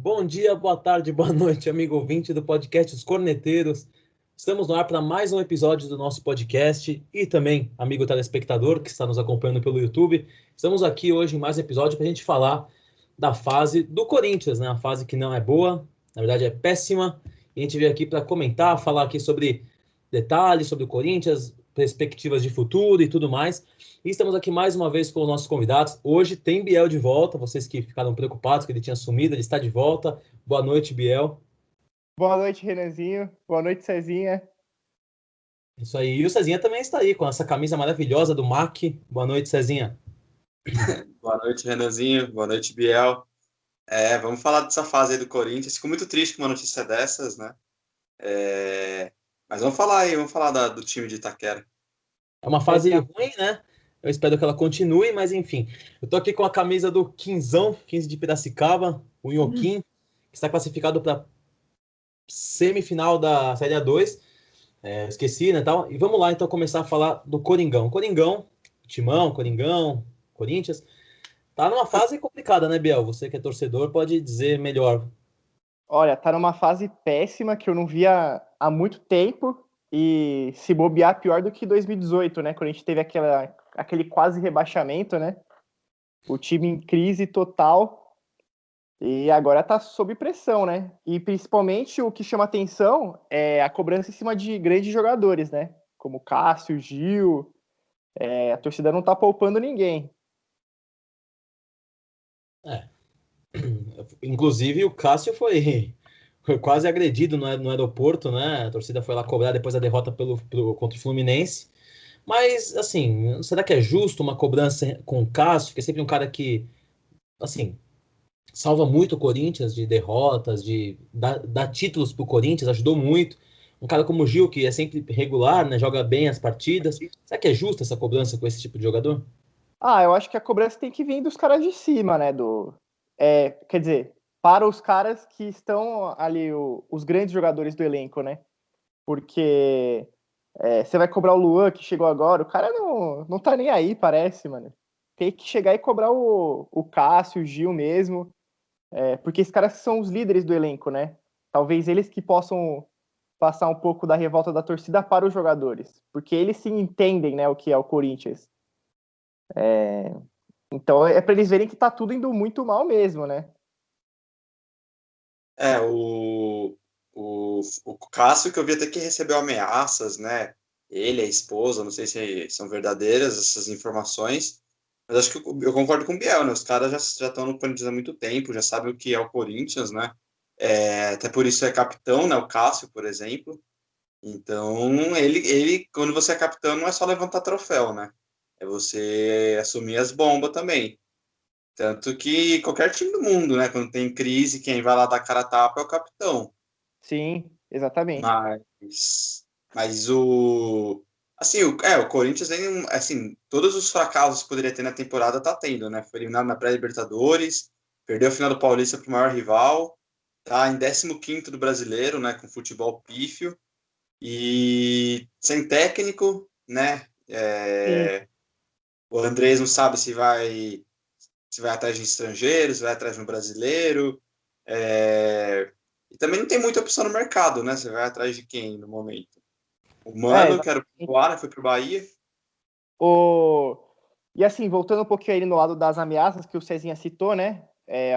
Bom dia, boa tarde, boa noite, amigo ouvinte do podcast Os Corneteiros. Estamos no ar para mais um episódio do nosso podcast e também, amigo telespectador que está nos acompanhando pelo YouTube. Estamos aqui hoje em mais um episódio para a gente falar da fase do Corinthians, né? A fase que não é boa, na verdade é péssima. E a gente veio aqui para comentar, falar aqui sobre detalhes sobre o Corinthians, perspectivas de futuro e tudo mais. E estamos aqui mais uma vez com os nossos convidados. Hoje tem Biel de volta, vocês que ficaram preocupados que ele tinha sumido, ele está de volta. Boa noite, Biel. Boa noite, Renanzinho. Boa noite, Cezinha. Isso aí. E o Cezinha também está aí, com essa camisa maravilhosa do MAC. Boa noite, Cezinha. Boa noite, Renanzinho. Boa noite, Biel. Vamos falar dessa fase aí do Corinthians. Fico muito triste com uma notícia dessas, né? Mas vamos falar do time de Itaquera. É uma fase ruim, né? Eu espero que ela continue, mas enfim. Eu tô aqui com a camisa do Quinzão, 15 de Piracicaba, o Inhoquim, que está classificado para semifinal da Série A2. Esqueci, né, tal. E vamos lá, então, começar a falar do Coringão. Coringão, Timão, Coringão, Corinthians. Tá numa fase complicada, né, Biel? Você que é torcedor pode dizer melhor. Olha, tá numa fase péssima que eu não via há muito tempo e se bobear pior do que 2018, né? Quando a gente teve aquele quase rebaixamento, né? O time em crise total e agora tá sob pressão, né? E principalmente o que chama atenção é a cobrança em cima de grandes jogadores, né? Como Cássio, Gil. A torcida não tá poupando ninguém. Inclusive, o Cássio foi quase agredido no aeroporto, né? A torcida foi lá cobrar depois da derrota contra o Fluminense. Mas, assim, será que é justo uma cobrança com o Cássio, que é sempre um cara que, assim, salva muito o Corinthians de derrotas, de dar títulos pro Corinthians, ajudou muito. Um cara como o Gil, que é sempre regular, né? Joga bem as partidas. Será que é justa essa cobrança com esse tipo de jogador? Eu acho que a cobrança tem que vir dos caras de cima, né? Quer dizer, para os caras que estão ali, os grandes jogadores do elenco, né? Porque você vai cobrar o Luan, que chegou agora, o cara não tá nem aí, parece, mano. Tem que chegar e cobrar o Cássio, o Gil mesmo, porque esses caras são os líderes do elenco, né? Talvez eles que possam passar um pouco da revolta da torcida para os jogadores, porque eles sim entendem, né, o que é o Corinthians. Então é para eles verem que tá tudo indo muito mal mesmo, né? O Cássio, que eu vi até que recebeu ameaças, né? Ele, a esposa, não sei se são verdadeiras essas informações, mas acho que eu concordo com o Biel, né? Os caras já estão no Corinthians há muito tempo, já sabem o que é o Corinthians, né? Até por isso é capitão, né? O Cássio, por exemplo. Então, ele, quando você é capitão, não é só levantar troféu, né? É você assumir as bombas também. Tanto que qualquer time do mundo, né? Quando tem crise, quem vai lá dar cara a tapa é o capitão. Sim, exatamente. Mas o Corinthians tem, assim, todos os fracassos que poderia ter na temporada tá tendo, né? Foi eliminado na pré-Libertadores, perdeu a final do Paulista pro maior rival, tá em 15º do Brasileiro, né? Com futebol pífio e sem técnico, né? O Andrés não sabe se vai atrás de estrangeiros, vai atrás de um brasileiro. E também não tem muita opção no mercado, né? Você vai atrás de quem no momento? O Mano, que era o Ara, foi pro Bahia. E assim, voltando um pouquinho aí no lado das ameaças que o Cezinha citou, né?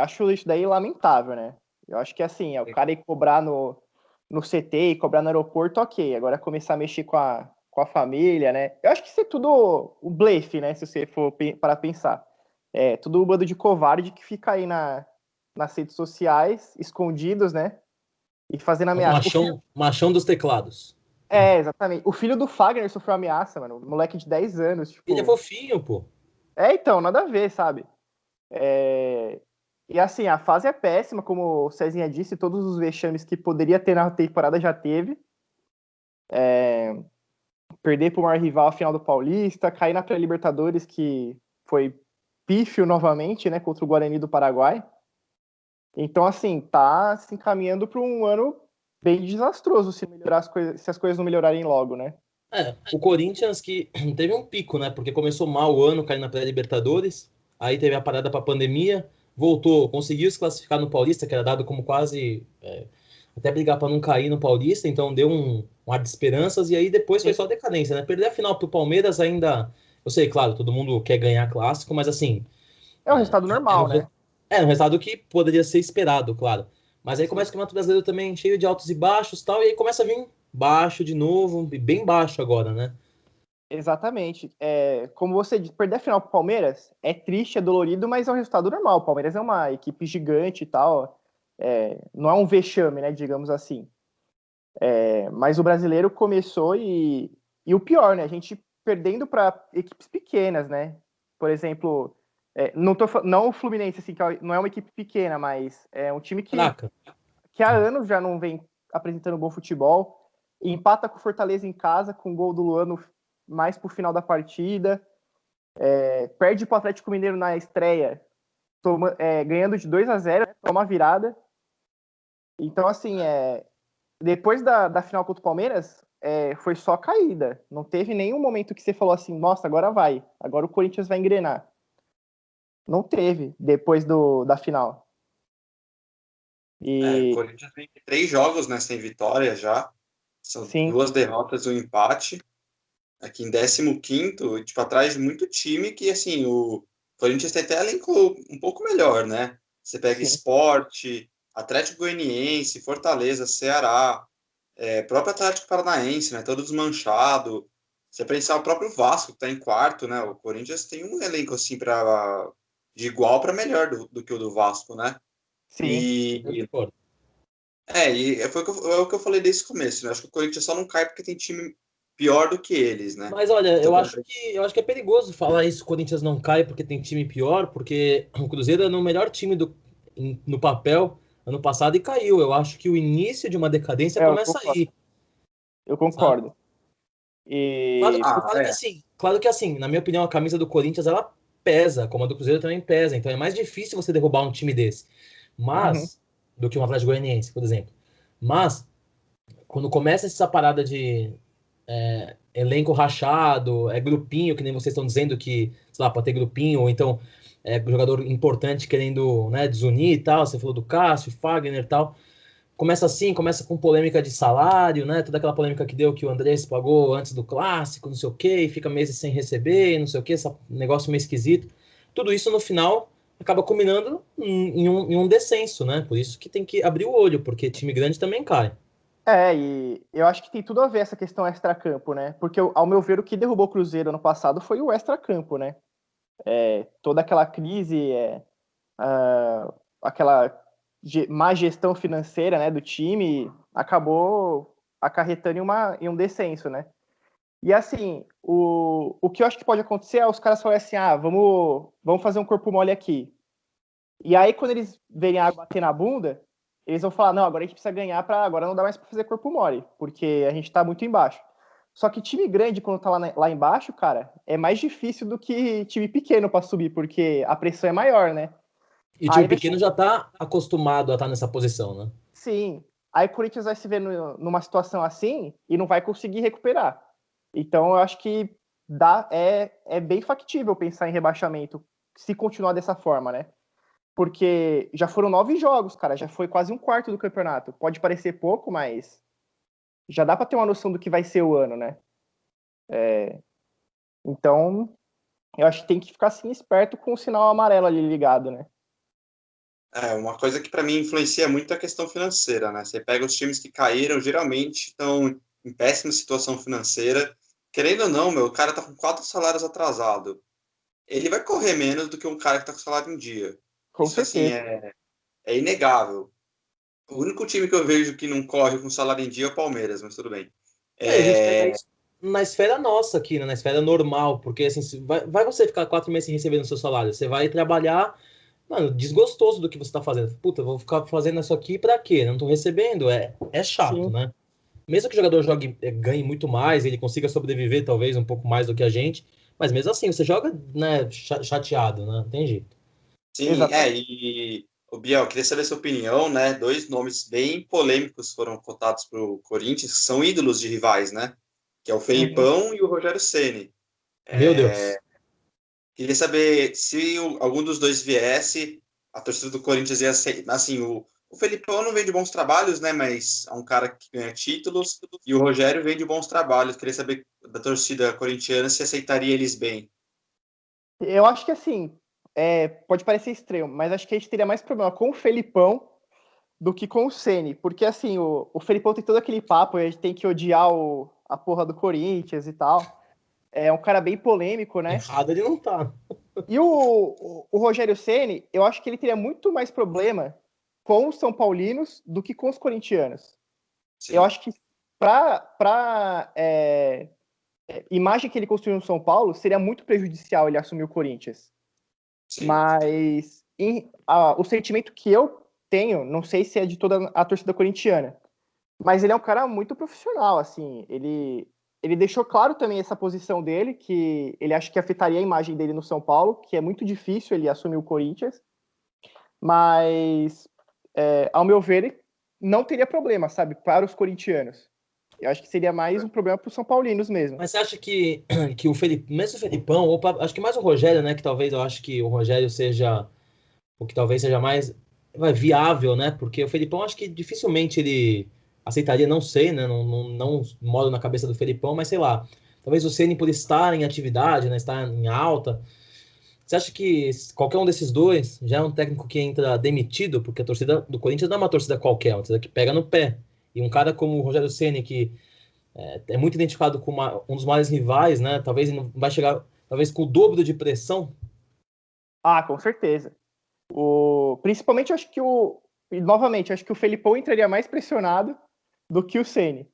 Acho isso daí lamentável, né? Eu acho que assim, o cara ir cobrar no CT e cobrar no aeroporto, ok. Agora começar a mexer com a família, né? Eu acho que isso é tudo o blefe, né? Se você for para pensar. Tudo um bando de covarde que fica aí nas redes sociais, escondidos, né? E fazendo ameaça. Machão dos teclados. Exatamente. O filho do Fagner sofreu ameaça, mano. Um moleque de 10 anos. Tipo... Ele é fofinho, pô. Então, nada a ver, sabe? E assim, a fase é péssima, como o Cezinha disse, todos os vexames que poderia ter na temporada já teve. Perder pro maior rival a final do Paulista, cair na pré-Libertadores, que foi pífio novamente, né, contra o Guarani do Paraguai. Então, assim, tá se encaminhando para um ano bem desastroso se as coisas não melhorarem logo, né? O Corinthians que teve um pico, né? Porque começou mal o ano, caindo na pré-Libertadores, aí teve a parada pra pandemia, voltou, conseguiu se classificar no Paulista, que era dado como quase até brigar para não cair no Paulista, então deu um ar de esperanças, e aí depois foi só decadência, né? Perder a final pro Palmeiras ainda. Eu sei, claro, todo mundo quer ganhar clássico, mas assim. É um resultado normal, né? É um resultado que poderia ser esperado, claro. Mas aí Sim. começa o Campeonato Brasileiro também cheio de altos e baixos tal, e aí começa a vir baixo de novo, bem baixo agora, né? Exatamente. Como você disse, perder a final pro Palmeiras é triste, é dolorido, mas é um resultado normal. O Palmeiras é uma equipe gigante e tal. Não é um vexame, né? Digamos assim. Mas o brasileiro começou e o pior, né? A gente perdendo para equipes pequenas, né? Por exemplo, não o Fluminense, assim, que não é uma equipe pequena, mas é um time que há anos já não vem apresentando bom futebol. Empata com o Fortaleza em casa, com o gol do Luan mais pro final da partida. Perde pro Atlético Mineiro na estreia, ganhando de 2-0, toma virada. Então, assim, depois da final contra o Palmeiras, foi só caída. Não teve nenhum momento que você falou assim, nossa, agora vai. Agora o Corinthians vai engrenar. Não teve, depois da final. O Corinthians tem 3 jogos, né, sem vitória já. São Sim. 2 derrotas e 1 empate. Aqui em 15º, tipo, atrás de muito time que, assim, o Corinthians tem até elenco um pouco melhor, né? Você pega Sport, Atlético Goianiense, Fortaleza, Ceará, próprio Atlético Paranaense, né? Todo desmanchado. Você pensar o próprio Vasco, que tá em quarto, né? O Corinthians tem um elenco, assim, de igual para melhor do que o do Vasco, né? Sim. Foi o que eu falei desde o começo, né? Acho que o Corinthians só não cai porque tem time pior do que eles, né? Mas olha, Então, eu acho que é perigoso falar isso, o Corinthians não cai porque tem time pior, porque o Cruzeiro é no melhor time no papel ano passado e caiu. Eu acho que o início de uma decadência começa aí. Eu concordo. Claro que assim, na minha opinião, a camisa do Corinthians ela pesa, como a do Cruzeiro também pesa, então é mais difícil você derrubar um time desse. Mas, do que um Atlético Goianiense, por exemplo. Mas, quando começa essa parada de elenco rachado, grupinho, que nem vocês estão dizendo que, sei lá, pode ter grupinho, ou então jogador importante querendo, né, desunir e tal, você falou do Cássio, Fagner e tal. Começa com polêmica de salário, né? Toda aquela polêmica que deu que o Andrés pagou antes do clássico, não sei o quê, e fica meses sem receber, não sei o quê, esse negócio meio esquisito. Tudo isso no final acaba culminando em um descenso, né? Por isso que tem que abrir o olho, porque time grande também cai. E eu acho que tem tudo a ver essa questão extracampo, né? Porque, ao meu ver, o que derrubou o Cruzeiro ano passado foi o extracampo, né? Toda aquela crise, aquela má gestão financeira, né, do time acabou acarretando em um descenso, né? E assim, o que eu acho que pode acontecer é os caras falarem assim, vamos fazer um corpo mole aqui. E aí, quando eles verem a água bater na bunda, eles vão falar, não, agora a gente precisa ganhar agora não dá mais para fazer corpo mole, porque a gente tá muito embaixo. Só que time grande, quando tá lá embaixo, cara, é mais difícil do que time pequeno para subir, porque a pressão é maior, né? E o time pequeno já tá acostumado a estar nessa posição, né? Sim. Aí o Corinthians vai se ver numa situação assim e não vai conseguir recuperar. Então, eu acho que é bem factível pensar em rebaixamento se continuar dessa forma, né? Porque já foram 9 jogos, cara, já foi quase um quarto do campeonato. Pode parecer pouco, mas já dá para ter uma noção do que vai ser o ano, né? Então, eu acho que tem que ficar assim esperto com o sinal amarelo ali ligado, né? Uma coisa que para mim influencia muito é a questão financeira, né? Você pega os times que caíram, geralmente estão em péssima situação financeira. Querendo ou não, o cara tá com 4 salários atrasados. Ele vai correr menos do que um cara que tá com salário em dia. Com Isso, assim, certeza. é inegável. O único time que eu vejo que não corre com salário em dia é o Palmeiras, mas tudo bem. A gente pega isso na esfera nossa aqui, né? Na esfera normal, porque assim, vai você ficar 4 meses sem receber no seu salário, você vai trabalhar, mano, desgostoso do que você tá fazendo. Puta, vou ficar fazendo isso aqui pra quê? Não tô recebendo, é chato, Sim. né? Mesmo que o jogador ganhe muito mais, ele consiga sobreviver talvez um pouco mais do que a gente, mas mesmo assim, você joga, né, chateado, né? Não tem jeito. Sim, e o Biel, eu queria saber a sua opinião, né? 2 nomes bem polêmicos foram cotados para o Corinthians, que são ídolos de rivais, né? Que é o Felipão e o Rogério Ceni. Meu Deus. Queria saber se algum dos dois viesse, a torcida do Corinthians ia ser, assim, o Felipão não vem de bons trabalhos, né? Mas é um cara que ganha títulos, e o Rogério vem de bons trabalhos. Queria saber da torcida corintiana se aceitaria eles bem. Eu acho que assim, pode parecer extremo, mas acho que a gente teria mais problema com o Felipão do que com o Ceni, porque assim, o Felipão tem todo aquele papo, a gente tem que odiar a porra do Corinthians e tal. É um cara bem polêmico, né? Errado ele não tá. E o Rogério Ceni, eu acho que ele teria muito mais problema com os São Paulinos do que com os corintianos. Sim. Eu acho que para imagem que ele construiu no São Paulo, seria muito prejudicial ele assumir o Corinthians. Sim. Mas o sentimento que eu tenho, não sei se é de toda a torcida corintiana, mas ele é um cara muito profissional, assim, ele deixou claro também essa posição dele, que ele acha que afetaria a imagem dele no São Paulo, que é muito difícil ele assumir o Corinthians, mas, ao meu ver, não teria problema, sabe, para os corintianos. Eu acho que seria mais um problema para os São Paulinos mesmo. Mas você acha que o Felipe, mesmo o Felipão, acho que mais o Rogério, né? Que talvez eu acho que o Rogério seja o que talvez seja mais viável, né? Porque o Felipão acho que dificilmente ele aceitaria, não sei, né? Não moro na cabeça do Felipão, mas sei lá. Talvez o Ceni por estar em atividade, né? Estar em alta. Você acha que qualquer um desses dois já é um técnico que entra demitido? Porque a torcida do Corinthians não é uma torcida qualquer, é uma torcida que pega no pé. E um cara como o Rogério Ceni, que é muito identificado como um dos maiores rivais, né? Talvez ele não vai chegar, talvez com o dobro de pressão. Ah, com certeza. Principalmente, acho que novamente, acho que o Felipão entraria mais pressionado do que o Ceni.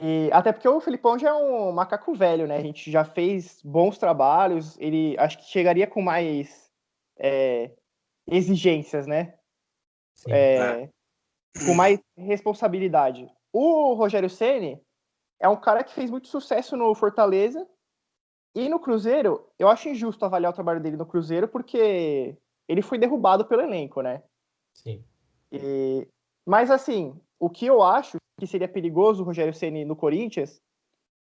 E até porque o Felipão já é um macaco velho, né? A gente já fez bons trabalhos, ele acho que chegaria com mais exigências, né? Sim. Com mais responsabilidade. O Rogério Ceni é um cara que fez muito sucesso no Fortaleza e no Cruzeiro. Eu acho injusto avaliar o trabalho dele no Cruzeiro porque ele foi derrubado pelo elenco, né? Sim. Mas assim, o que eu acho que seria perigoso o Rogério Ceni no Corinthians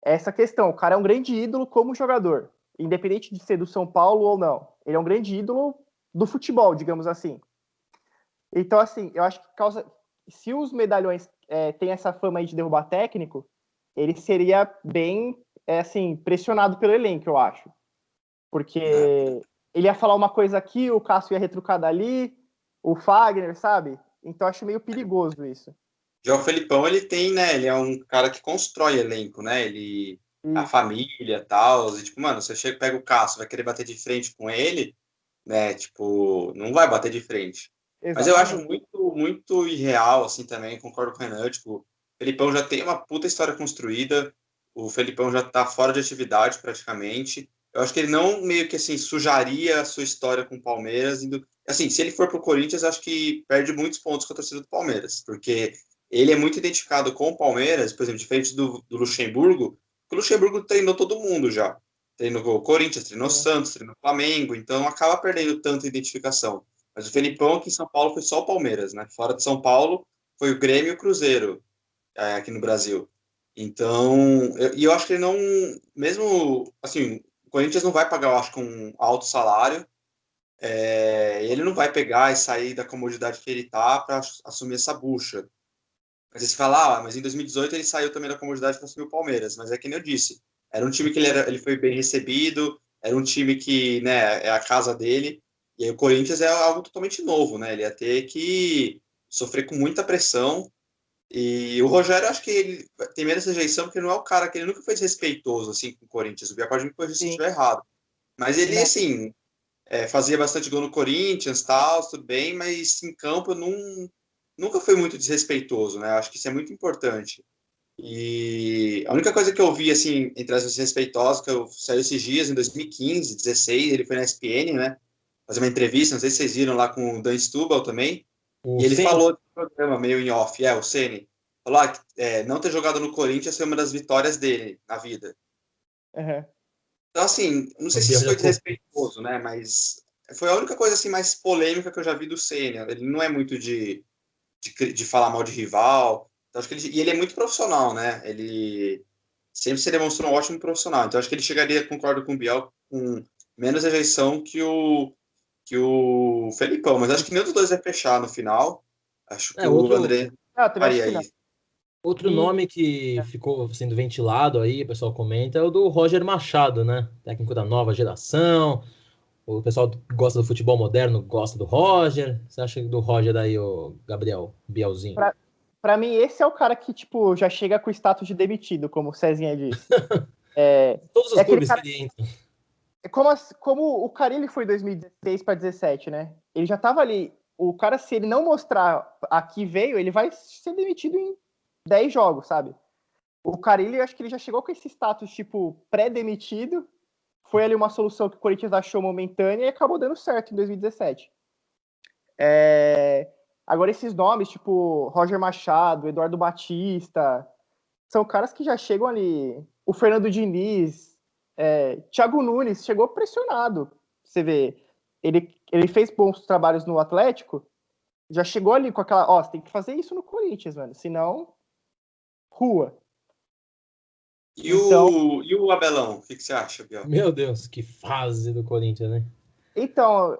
é essa questão. O cara é um grande ídolo como jogador, independente de ser do São Paulo ou não. Ele é um grande ídolo do futebol, digamos assim. Então, assim, eu acho que se os medalhões têm essa fama aí de derrubar técnico, ele seria bem, assim, pressionado pelo elenco, eu acho. Porque ele ia falar uma coisa aqui, o Cássio ia retrucar dali, o Fagner, sabe? Então, eu acho meio perigoso isso. Já o Felipão, ele tem, né? Ele é um cara que constrói elenco, né? Ele... A família e tal. E, tipo, mano, você chega e pega o Cássio, vai querer bater de frente com ele, né? Tipo, não vai bater de frente. Exatamente. Mas eu acho muito, muito irreal, assim, também, concordo com o Renan, tipo, o Felipão já tem uma puta história construída, o Felipão já tá fora de atividade, praticamente. Eu acho que ele não, meio que, assim, sujaria a sua história com o Palmeiras, assim, se ele for pro Corinthians, acho que perde muitos pontos com a torcida do Palmeiras, porque ele é muito identificado com o Palmeiras, por exemplo, diferente do Luxemburgo, o Luxemburgo treinou todo mundo já. Treinou o Corinthians, treinou o Santos, treinou o Flamengo, então acaba perdendo tanta identificação. Mas o Felipão aqui em São Paulo foi só o Palmeiras, né? Fora de São Paulo foi o Grêmio e o Cruzeiro aqui no Brasil. Então, eu acho que ele não, mesmo assim, o Corinthians não vai pagar, eu acho, com um alto salário. Ele não vai pegar e sair da comodidade que ele tá para assumir essa bucha. Mas você fala, mas em 2018 ele saiu também da comodidade para assumir o Palmeiras. Mas é que nem eu disse, era um time que ele foi bem recebido, era um time que, né, é a casa dele. E aí o Corinthians é algo totalmente novo, né? Ele ia ter que sofrer com muita pressão. E o Rogério, acho que ele tem menos rejeição, porque não é o cara que ele nunca foi desrespeitoso, assim, com o Corinthians. O Bia pode me corrigir se eu estiver errado. Mas ele, assim, fazia bastante gol no Corinthians, tal, tudo bem, mas em campo nunca foi muito desrespeitoso, né? Acho que isso é muito importante. E a única coisa que eu vi, assim, entre as desrespeitosas, que eu saiu esses dias, em 2015, 16, ele foi na ESPN, né? Fazer uma entrevista, não sei se vocês viram lá com o Dan Stubble também. E ele falou do programa, meio em off, o Ceni. Falou não ter jogado no Corinthians foi uma das vitórias dele na vida. Uhum. Então, assim, não sei se isso foi desrespeitoso, né? Mas foi a única coisa, assim, mais polêmica que eu já vi do Ceni. Ele não é muito de falar mal de rival. Então, acho que ele é muito profissional, né? Ele sempre se demonstrou um ótimo profissional. Então, acho que ele chegaria, concordo com o Biel, com menos rejeição que que o Felipão, mas acho que nenhum dos dois vai fechar no final. Acho que o Outro, André Também acho faria que não. isso. outro E- nome que ficou sendo ventilado aí, o pessoal comenta, é o do Roger Machado, né? Técnico da nova geração. O pessoal que gosta do futebol moderno gosta do Roger. Você acha do Roger aí, o Gabriel Bielzinho? Pra mim, esse é o cara que, tipo, já chega com o status de demitido, como o Cezinha disse. Todos É os aquele clubes que cara. ele entra. Como o Carille foi 2016 para 17, né? Ele já tava ali. O cara, se ele não mostrar a que veio, ele vai ser demitido em 10 jogos, sabe? O Carille, eu acho que ele já chegou com esse status, tipo, pré-demitido. Foi ali uma solução que o Corinthians achou momentânea e acabou dando certo em 2017. Agora, esses nomes, tipo Roger Machado, Eduardo Batista, são caras que já chegam ali. O Fernando Diniz, Thiago Nunes chegou pressionado. Você vê, ele fez bons trabalhos no Atlético, já chegou ali com aquela, você tem que fazer isso no Corinthians, mano, senão rua. Então, E o Abelão, o que você acha, Biel? Meu Deus, que fase do Corinthians, né?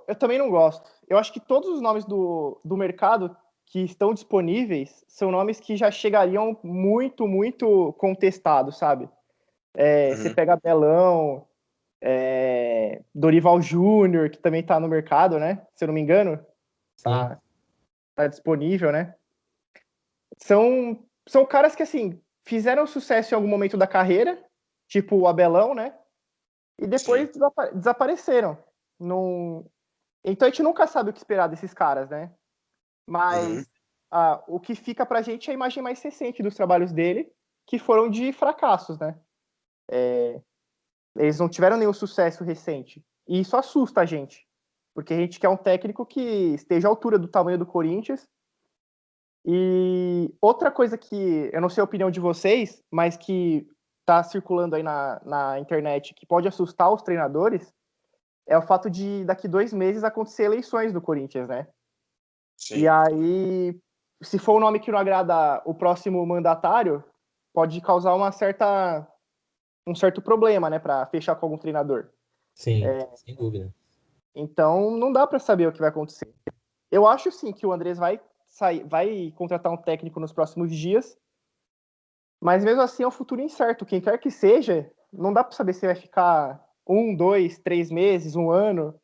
eu também não gosto. Eu acho que todos os nomes do mercado que estão disponíveis são nomes que já chegariam muito, muito contestados, sabe? Você pega Abelão, Dorival Júnior, que também tá no mercado, né? Se eu não me engano, Sim. tá disponível, né? São caras que, assim, fizeram sucesso em algum momento da carreira, tipo o Abelão, né? E depois desapareceram. Então a gente nunca sabe o que esperar desses caras, né? Mas o que fica pra gente é a imagem mais recente dos trabalhos dele, que foram de fracassos, né? Eles não tiveram nenhum sucesso recente. E isso assusta a gente. Porque a gente quer um técnico que esteja à altura do tamanho do Corinthians. E outra coisa que eu não sei a opinião de vocês, mas que está circulando aí na internet, que pode assustar os treinadores, é o fato de daqui 2 meses acontecer eleições do Corinthians, né? Sim. E aí, se for um nome que não agrada o próximo mandatário, pode causar um certo problema, né, para fechar com algum treinador. Sim, sem dúvida. Então, não dá para saber o que vai acontecer. Eu acho sim que o Andrés vai contratar um técnico nos próximos dias, mas mesmo assim é um futuro incerto. Quem quer que seja, não dá para saber se vai ficar 1, 2, 3 meses, um ano.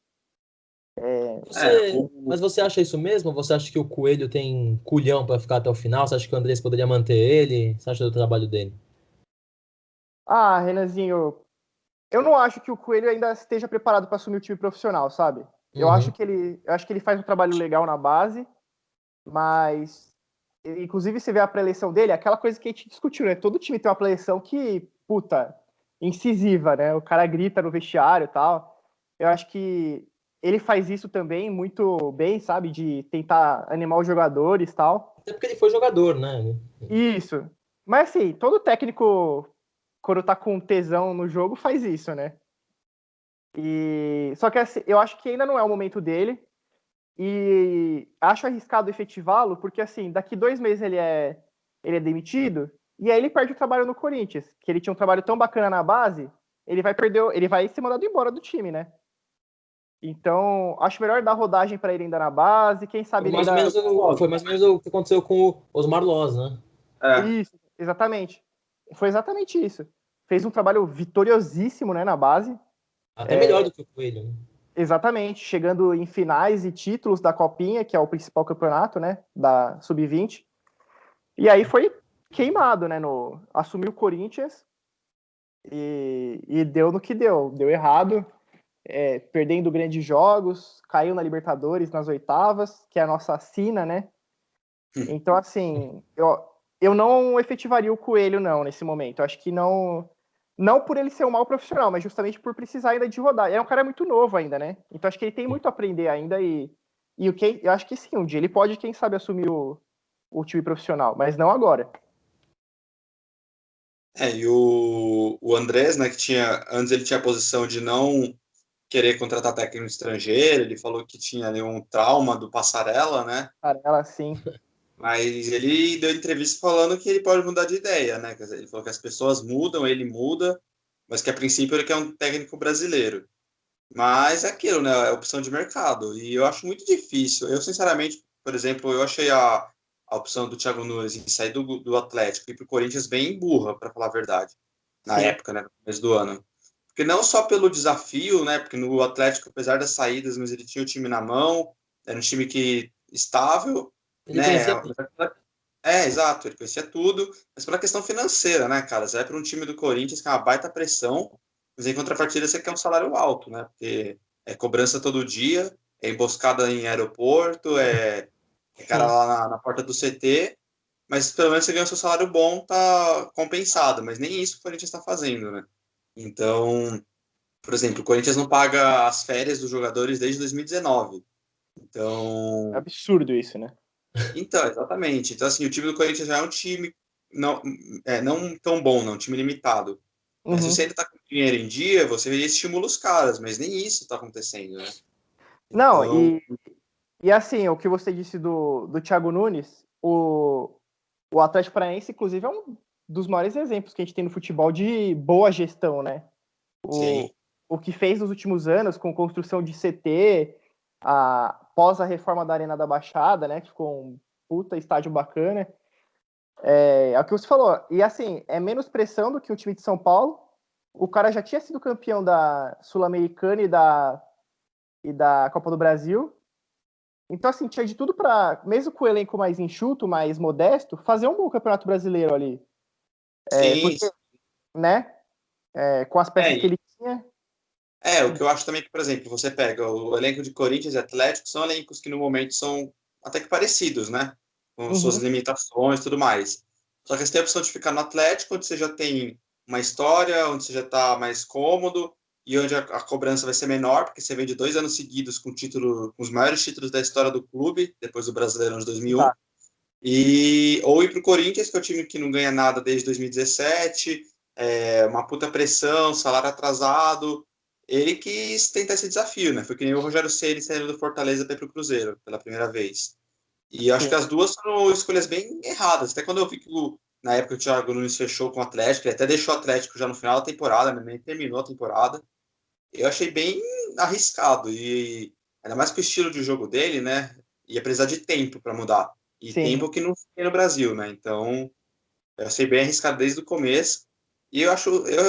Mas você acha isso mesmo? Você acha que o Coelho tem culhão para ficar até o final? Você acha que o Andrés poderia manter ele? Você acha do trabalho dele? Renanzinho, eu não acho que o Coelho ainda esteja preparado para assumir o time profissional, sabe? Eu acho Uhum. que ele faz um trabalho legal na base, mas inclusive você vê a pré-eleição dele, aquela coisa que a gente discutiu, né? Todo time tem uma pré-eleição que, puta, incisiva, né? O cara grita no vestiário e tal. Eu acho que ele faz isso também muito bem, sabe? De tentar animar os jogadores e tal. Até porque ele foi jogador, né? Isso. Mas assim, todo técnico, quando tá com tesão no jogo, faz isso, né? Só que assim, eu acho que ainda não é o momento dele. E acho arriscado efetivá-lo, porque assim, daqui 2 meses ele é demitido, e aí ele perde o trabalho no Corinthians, que ele tinha um trabalho tão bacana na base, ele vai ser mandado embora do time, né? Então, acho melhor dar rodagem para ele ainda na base, quem sabe ele ainda. Foi mais ou menos o que aconteceu com o Osmar Loz, né? Isso, exatamente. Foi exatamente isso. Fez um trabalho vitoriosíssimo, né, na base. Até melhor do que o Coelho, né? Exatamente, chegando em finais e títulos da Copinha, que é o principal campeonato, né, da Sub-20. E aí foi queimado, né, assumiu o Corinthians e deu no que deu. Deu errado, perdendo grandes jogos, caiu na Libertadores nas oitavas, que é a nossa sina, né? Então, assim, eu não efetivaria o Coelho, não, nesse momento. Eu acho que não por ele ser um mau profissional, mas justamente por precisar ainda de rodar. É um cara muito novo ainda, né? Então acho que ele tem muito a aprender ainda eu acho que sim, um dia ele pode, quem sabe, assumir o time profissional, mas não agora. E o Andrés, né, que antes ele tinha a posição de não querer contratar técnico estrangeiro, ele falou que tinha ali um trauma do Passarella, né? Cara, ela sim. Mas ele deu entrevista falando que ele pode mudar de ideia, né? Quer dizer, ele falou que as pessoas mudam, ele muda, mas que a princípio ele quer um técnico brasileiro. Mas é aquilo, né? É opção de mercado. E eu acho muito difícil. Eu, sinceramente, por exemplo, eu achei a opção do Thiago Nunes em sair do Atlético e ir pro Corinthians bem burra, para falar a verdade. Na Sim. época, né? No começo do ano. Porque não só pelo desafio, né? Porque no Atlético, apesar das saídas, mas ele tinha o time na mão, era um time que estável, Ele né? conhecia tudo. Exato, ele conhecia tudo, mas pela questão financeira, né, cara? Você vai para um time do Corinthians que é uma baita pressão, mas em contrapartida você quer um salário alto, né? Porque é cobrança todo dia, é emboscada em aeroporto, é cara Sim. lá na porta do CT, mas pelo menos você ganha o seu salário bom, tá compensado, mas nem isso o Corinthians está fazendo, né? Então, por exemplo, o Corinthians não paga as férias dos jogadores desde 2019. É Então, absurdo isso, né? exatamente. Então, assim, o time do Corinthians já é um time não, não tão bom, não, um time limitado. Se você Uhum. ainda está com dinheiro em dia, você estimula os caras, mas nem isso está acontecendo, né? Não, Então, e assim, o que você disse do Thiago Nunes, o Atlético Paranaense, inclusive, é um dos maiores exemplos que a gente tem no futebol de boa gestão, né? sim, O que fez nos últimos anos com construção de CT, após a reforma da Arena da Baixada, né? Que ficou um puta estádio bacana. É o que você falou. E assim, é menos pressão do que o time de São Paulo. O cara já tinha sido campeão da Sul-Americana e da Copa do Brasil. Então, assim, tinha de tudo para, mesmo com o elenco mais enxuto, mais modesto, fazer um bom campeonato brasileiro ali. sim. Porque, né, com as peças que É, ele tinha. o que eu acho também que, por exemplo, você pega o elenco de Corinthians e Atlético, são elencos que no momento são até que parecidos, né? Com suas Uhum, limitações e tudo mais. Só que você tem a opção de ficar no Atlético, onde você já tem uma história, onde você já está mais cômodo e onde a cobrança vai ser menor, porque você vem de 2 anos seguidos com título, com os maiores títulos da história do clube, depois do Brasileirão de 2001. exato. Ou ir para o Corinthians, que é o time que não ganha nada desde 2017, uma puta pressão, salário atrasado. Ele quis tentar esse desafio, né? Foi que nem o Rogério Ceni saindo do Fortaleza para ir para o Cruzeiro pela primeira vez. E eu acho que Sim. as duas foram escolhas bem erradas. Até quando eu vi que na época o Thiago Nunes fechou com o Atlético, ele até deixou o Atlético já no final da temporada, né? Nem terminou a temporada. Eu achei bem arriscado. E ainda mais que o estilo de jogo dele, né? Ia precisar de tempo para mudar. E Sim. tempo que não tem no Brasil, né? Então, eu achei bem arriscado desde o começo. E eu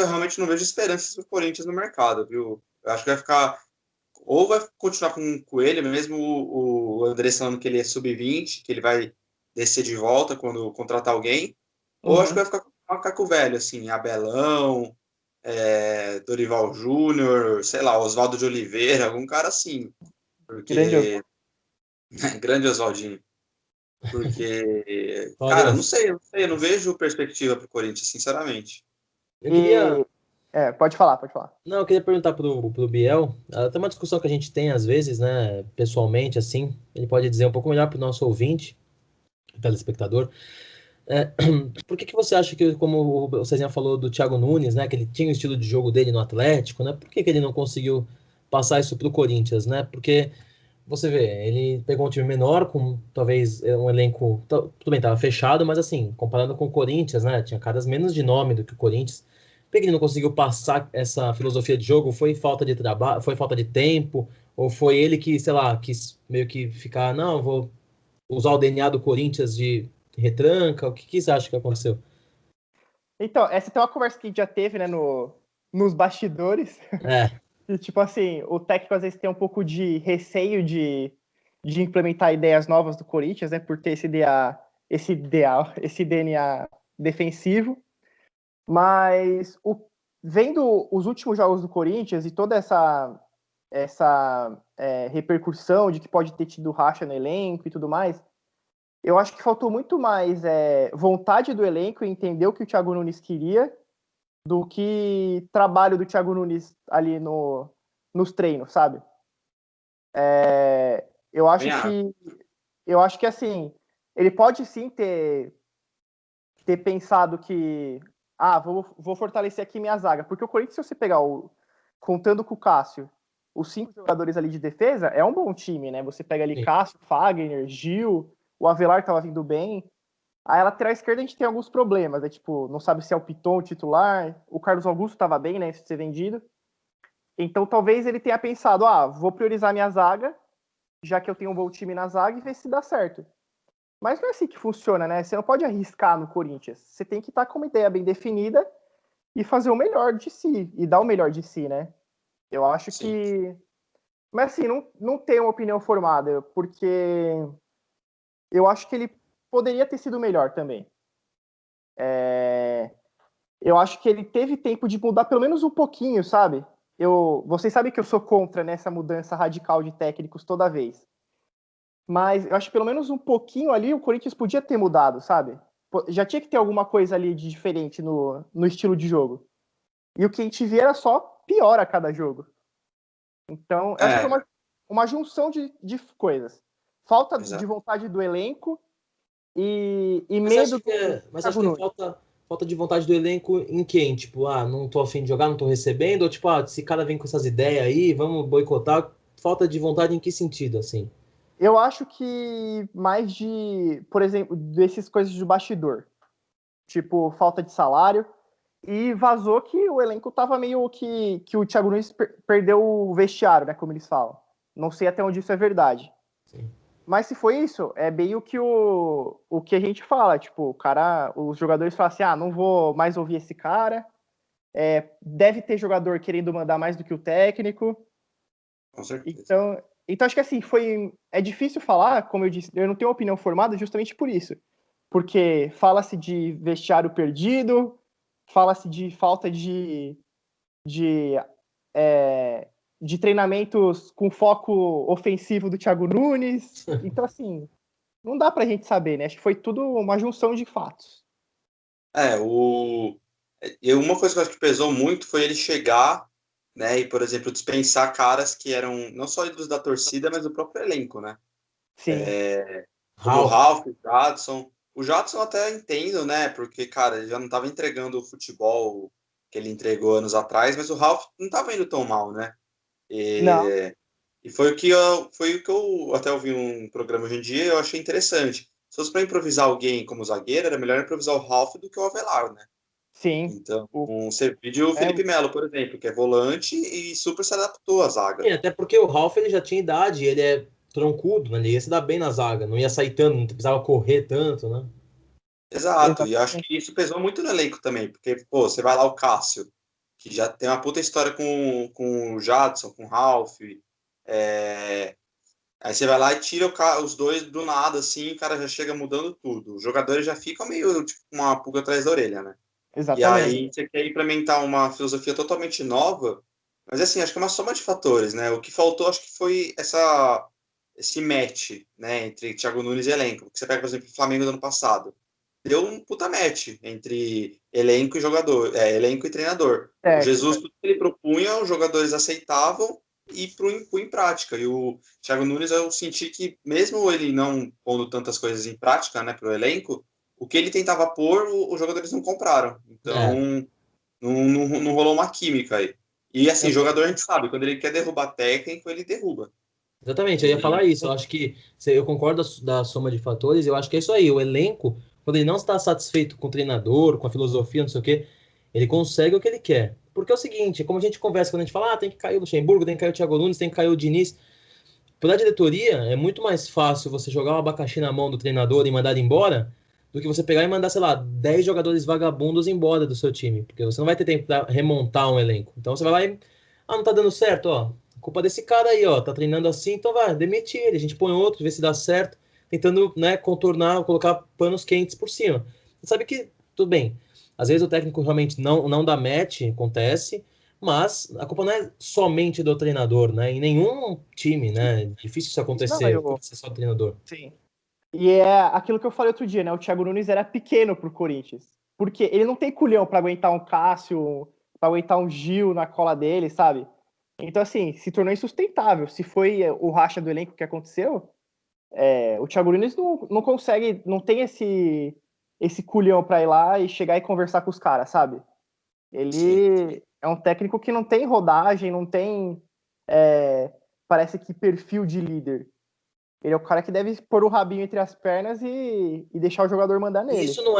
realmente não vejo esperanças para o Corinthians no mercado, viu? Eu acho que vai ficar, ou vai continuar com o Coelho, mesmo o André falando que ele é sub-20, que ele vai descer de volta quando contratar alguém, ou acho que Uhum. vai ficar com o macaco velho, assim, Abelão, Dorival Júnior, sei lá, Oswaldo de Oliveira, algum cara assim, Grande porque grande Oswaldinho. Porque, cara, Olha, eu não vejo perspectiva para o Corinthians, sinceramente. eu queria. E pode falar, pode falar. Não, eu queria perguntar pro Biel. Tem uma discussão que a gente tem às vezes, né? Pessoalmente, assim. Ele pode dizer um pouco melhor pro nosso ouvinte, telespectador. É, por que que você acha que, como o Cezinha falou do Thiago Nunes, né? Que ele tinha o estilo de jogo dele no Atlético, né? Por que que ele não conseguiu passar isso pro Corinthians, né? Porque você vê, ele pegou um time menor, com talvez um elenco. Tudo bem, tava fechado, mas assim, comparando com o Corinthians, né? Tinha caras menos de nome do que o Corinthians. Por que que ele não conseguiu passar essa filosofia de jogo? Foi falta de trabalho, foi falta de tempo? Ou foi ele que, sei lá, quis meio que ficar, não, vou usar o DNA do Corinthians de retranca? O que que você acha que aconteceu? Então, essa tem uma conversa que a gente já teve, né, nos bastidores. É, E, tipo assim, o técnico às vezes tem um pouco de receio de implementar ideias novas do Corinthians, né, por ter esse DNA defensivo. Mas vendo os últimos jogos do Corinthians e toda essa repercussão de que pode ter tido racha no elenco e tudo mais, eu acho que faltou muito mais vontade do elenco em entender o que o Thiago Nunes queria do que trabalho do Thiago Nunes ali nos treinos, sabe? Eu acho Bem, que eu acho que assim, ele pode sim ter pensado que vou fortalecer aqui minha zaga, porque o Corinthians, se você pegar contando com o Cássio, os 5 jogadores ali de defesa, é um bom time, né? Você pega ali sim. Cássio, Fagner, Gil, o Avelar estava vindo bem. A lateral esquerda a gente tem alguns problemas, né? Tipo, não sabe se é o Piton titular, o Carlos Augusto estava bem, né? Se ser vendido. Então talvez ele tenha pensado, vou priorizar minha zaga, já que eu tenho um bom time na zaga, e ver se dá certo. Mas não é assim que funciona, né? Você não pode arriscar no Corinthians. Você tem que estar com uma ideia bem definida e fazer o melhor de si, e dar o melhor de si, né? Eu acho Sim. que... Mas assim, não tenho uma opinião formada, porque eu acho que ele poderia ter sido melhor também. Eu acho que ele teve tempo de mudar pelo menos um pouquinho, sabe? Vocês sabem que eu sou contra nessa mudança radical de técnicos toda vez. Mas eu acho que pelo menos um pouquinho ali o Corinthians podia ter mudado, sabe? Já tinha que ter alguma coisa ali de diferente no estilo de jogo. E o que a gente vê era só pior a cada jogo. Então, eu acho que foi uma junção de coisas. Falta Exato. de vontade do elenco e Mas medo acho que é falta de vontade do elenco em quem? Tipo, não tô a fim de jogar, não tô recebendo, ou tipo, esse cara vem com essas ideias aí, vamos boicotar. Falta de vontade em que sentido, assim? Eu acho que mais por exemplo, dessas coisas de bastidor. Tipo, falta de salário. E vazou que o elenco tava meio que o Thiago Nunes perdeu o vestiário, né? Como eles falam. Não sei até onde isso é verdade. Sim. Mas se foi isso, é meio que o que a gente fala. Tipo, os jogadores falam assim: não vou mais ouvir esse cara. Deve ter jogador querendo mandar mais do que o técnico. Com certeza. Então acho que assim, é difícil falar, como eu disse, eu não tenho opinião formada justamente por isso. Porque fala-se de vestiário perdido, fala-se de falta de, de treinamentos com foco ofensivo do Thiago Nunes. Então, assim, não dá pra gente saber, né? Acho que foi tudo uma junção de fatos. Uma coisa que eu acho que pesou muito foi ele chegar, né, e, por exemplo, dispensar caras que eram não só ídolos da torcida, mas do próprio elenco, né? Sim. Como o Ralf, o Jadson. O Jadson eu até entendo, né? Porque, cara, ele já não estava entregando o futebol que ele entregou anos atrás, mas o Ralf não estava indo tão mal, né? Não, E foi o que eu até ouvi um programa hoje em dia, eu achei interessante. Se fosse para improvisar alguém como zagueiro, era melhor improvisar o Ralf do que o Avelar, né? sim. Então, você viu o É, Felipe Melo, por exemplo, que é volante e super se adaptou à zaga. Até porque o Ralf ele já tinha idade, ele é troncudo, né? Ele ia se dar bem na zaga, não ia sair tanto, não precisava correr tanto, né? Exato, e acho exatamente. que isso pesou muito no elenco também, porque, pô, você vai lá o Cássio, que já tem uma puta história com o Jadson, com o Ralf, aí você vai lá e tira os dois do nada, assim, o cara já chega mudando tudo. Os jogadores já ficam meio, tipo, com uma pulga atrás da orelha, né? E Exatamente. aí você quer implementar uma filosofia totalmente nova, mas assim, acho que é uma soma de fatores, né? O que faltou, acho que foi esse match, né, entre Thiago Nunes e elenco. Porque você pega, por exemplo, o Flamengo do ano passado. Deu um puta match entre elenco e jogador, elenco e treinador. O Jesus, Técnica. tudo que ele propunha, os jogadores aceitavam e pôr em prática. E o Thiago Nunes, eu senti que, mesmo ele não pondo tantas coisas em prática, né, para o elenco, o que ele tentava pôr, os jogadores não compraram. É, Então, não rolou uma química aí. E assim, Exatamente. jogador a gente sabe, quando ele quer derrubar técnico, ele derruba. exatamente, eu ia falar E, isso. Eu acho que eu concordo da soma de fatores, eu acho que é isso aí. O elenco, quando ele não está satisfeito com o treinador, com a filosofia, não sei o quê, ele consegue o que ele quer. Porque é o seguinte, como a gente conversa quando a gente fala, tem que cair o Luxemburgo, tem que cair o Thiago Nunes, tem que cair o Diniz. Pela diretoria, é muito mais fácil você jogar um abacaxi na mão do treinador e mandar ele embora do que você pegar e mandar, sei lá, 10 jogadores vagabundos embora do seu time. Porque você não vai ter tempo para remontar um elenco. Então você vai lá e. Não tá dando certo, ó. Culpa desse cara aí, ó. Tá treinando assim, então vai, demite ele. A gente põe outro, vê se dá certo. Tentando, né, contornar, colocar panos quentes por cima. Você sabe que, tudo bem. Às vezes o técnico realmente não dá match, acontece. Mas a culpa não é somente do treinador, né? Em nenhum time, né? É difícil isso Não, acontecer, por ser só do treinador. sim. E é aquilo que eu falei outro dia, né? O Thiago Nunes era pequeno pro Corinthians. Porque ele não tem culhão pra aguentar um Cássio, pra aguentar um Gil na cola dele, sabe? Então, assim, se tornou insustentável. Se foi o racha do elenco que aconteceu, o Thiago Nunes não consegue, não tem esse culhão pra ir lá e chegar e conversar com os caras, sabe? sim. Ele é um técnico que não tem rodagem, não tem, parece que perfil de líder. Ele é o cara que deve pôr o rabinho entre as pernas e deixar o jogador mandar nele. Isso não